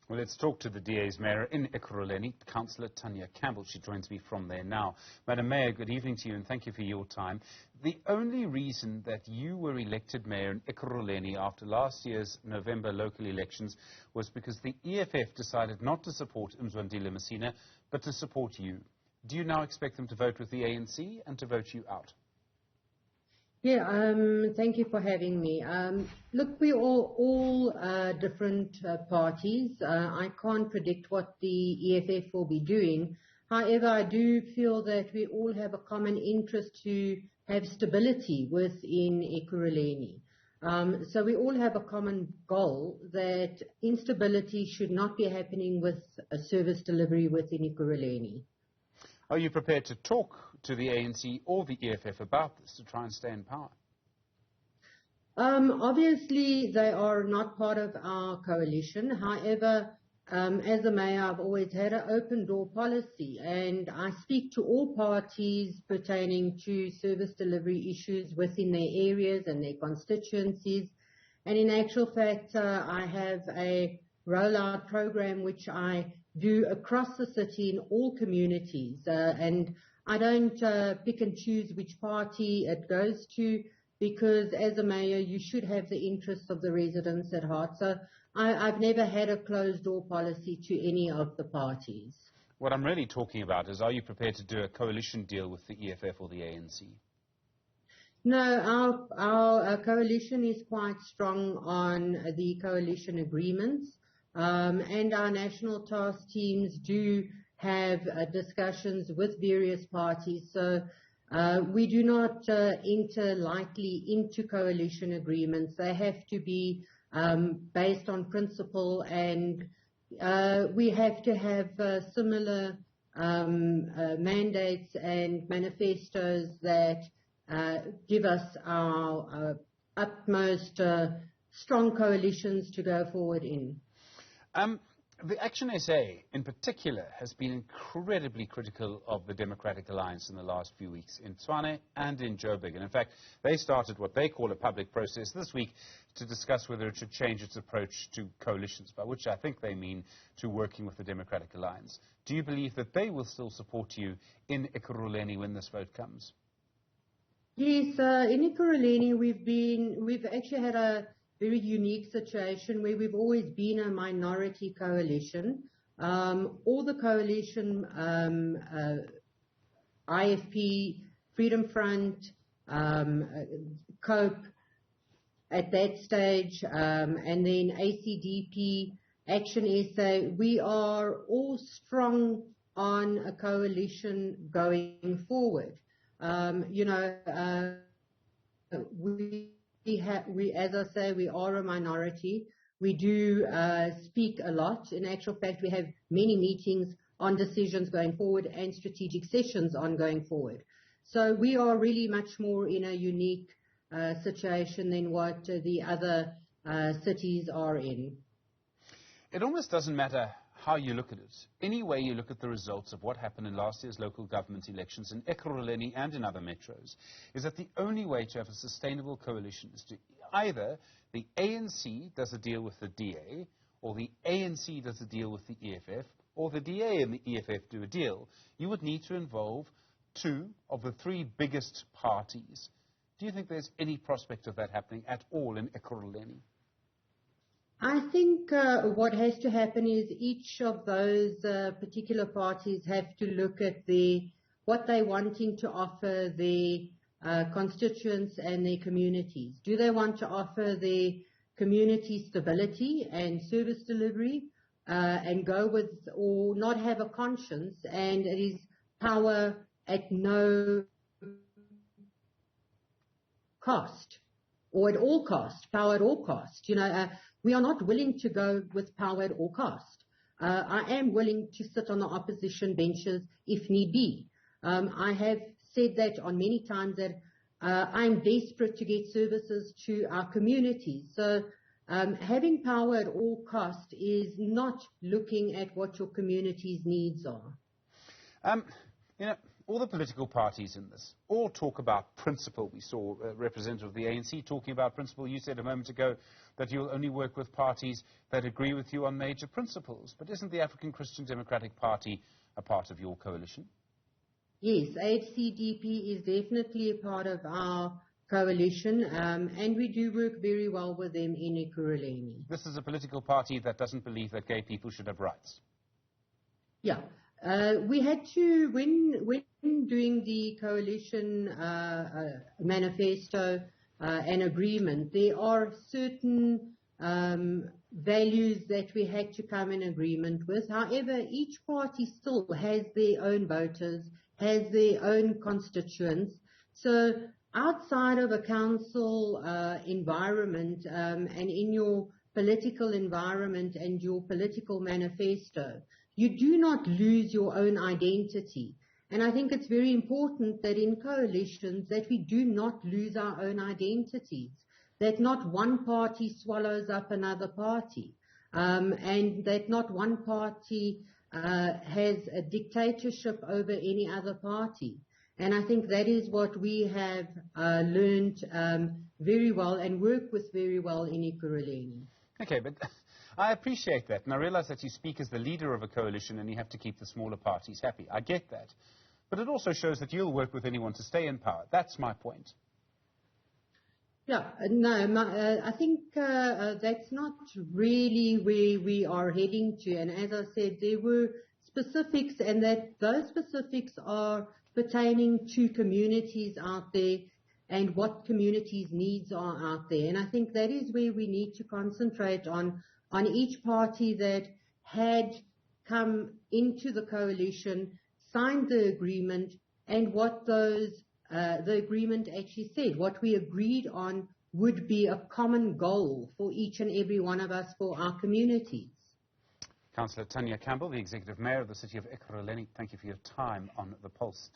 Well, let's talk to the DA's mayor in Ekurhuleni, Councillor Tania Campbell. She joins me from there now. Madam Mayor, good evening to you and thank you for your time. The only reason that you were elected mayor in Ekurhuleni after last year's November local elections was because the EFF decided not to support Mzwandile Masina, but to support you. Do you now expect them to vote with the ANC and to vote you out? Yeah, thank you for having me. Look, we are all different parties. I can't predict what the EFF will be doing. However, I do feel that we all have a common interest to have stability within Ekurhuleni. So we all have a common goal that instability should not be happening with a service delivery within Ekurhuleni. Are you prepared to talk to the ANC or the EFF about this to try and stay in power? Obviously, they are not part of our coalition. However, as a mayor, I've always had an open door policy, and I speak to all parties pertaining to service delivery issues within their areas and their constituencies. And in actual fact, I have a rollout program which I do across the city in all communities, and I don't pick and choose which party it goes to, because as a mayor you should have the interests of the residents at heart. So I've never had a closed door policy to any of the parties. What I'm really talking about is, are you prepared to do a coalition deal with the EFF or the ANC? No, our coalition is quite strong on the coalition agreements. And our national task teams do have discussions with various parties. So we do not enter lightly into coalition agreements. They have to be based on principle, and we have to have similar mandates and manifestos that give us our utmost strong coalitions to go forward in. The Action SA, in particular, has been incredibly critical of the Democratic Alliance in the last few weeks in Tshwane and in Joburg. And in fact, they started what they call a public process this week to discuss whether it should change its approach to coalitions, by which I think they mean to working with the Democratic Alliance. Do you believe that they will still support you in Ekurhuleni when this vote comes? Yes, in Ekurhuleni we've actually had a very unique situation where we've always been a minority coalition. All the coalition, IFP, Freedom Front, COPE at that stage, and then ACDP, Action SA, we are all strong on a coalition going forward. As I say, we are a minority. We do speak a lot. In actual fact, we have many meetings on decisions going forward and strategic sessions on going forward. So we are really much more in a unique situation than what the other cities are in. It almost doesn't matter how you look at it. Any way you look at the results of what happened in last year's local government elections in Ekurhuleni and in other metros is that the only way to have a sustainable coalition is to either the ANC does a deal with the DA, or the ANC does a deal with the EFF, or the DA and the EFF do a deal. You would need to involve two of the three biggest parties. Do you think there's any prospect of that happening at all in Ekurhuleni? I think what has to happen is each of those particular parties have to look at what they're wanting to offer their constituents and their communities. Do they want to offer their community stability and service delivery and go with, or not have a conscience, and it is power at no cost, or at all cost, power at all cost? We are not willing to go with power at all cost. I am willing to sit on the opposition benches if need be. I have said that on many times that I'm desperate to get services to our communities. So having power at all cost is not looking at what your community's needs are. all the political parties in this all talk about principle. We saw a representative of the ANC talking about principle. You said a moment ago that you'll only work with parties that agree with you on major principles. But isn't the African Christian Democratic Party a part of your coalition? Yes, HCDP is definitely a part of our coalition, and we do work very well with them in Ekurhuleni. This is a political party that doesn't believe that gay people should have rights. Yeah. We had to, when doing the coalition manifesto and agreement, there are certain values that we had to come in agreement with. However, each party still has their own voters, has their own constituents. So outside of a council environment and in your political environment and your political manifesto, you do not lose your own identity. And I think it's very important that in coalitions that we do not lose our own identities, that not one party swallows up another party, and that not one party has a dictatorship over any other party. And I think that is what we have learned very well and work with very well in Ekurhuleni. Okay, but I appreciate that, and I realize that you speak as the leader of a coalition and you have to keep the smaller parties happy. I get that. But it also shows that you'll work with anyone to stay in power. That's my point. Yeah, no, I think that's not really where we are heading to. And as I said, there were specifics, and that those specifics are pertaining to communities out there and what communities' needs are out there. And I think that is where we need to concentrate on each party that had come into the coalition, signed the agreement, and what those the agreement actually said. What we agreed on would be a common goal for each and every one of us for our communities. Councillor Tania Campbell, the Executive Mayor of the City of Ekurhuleni, thank you for your time on The Pulse.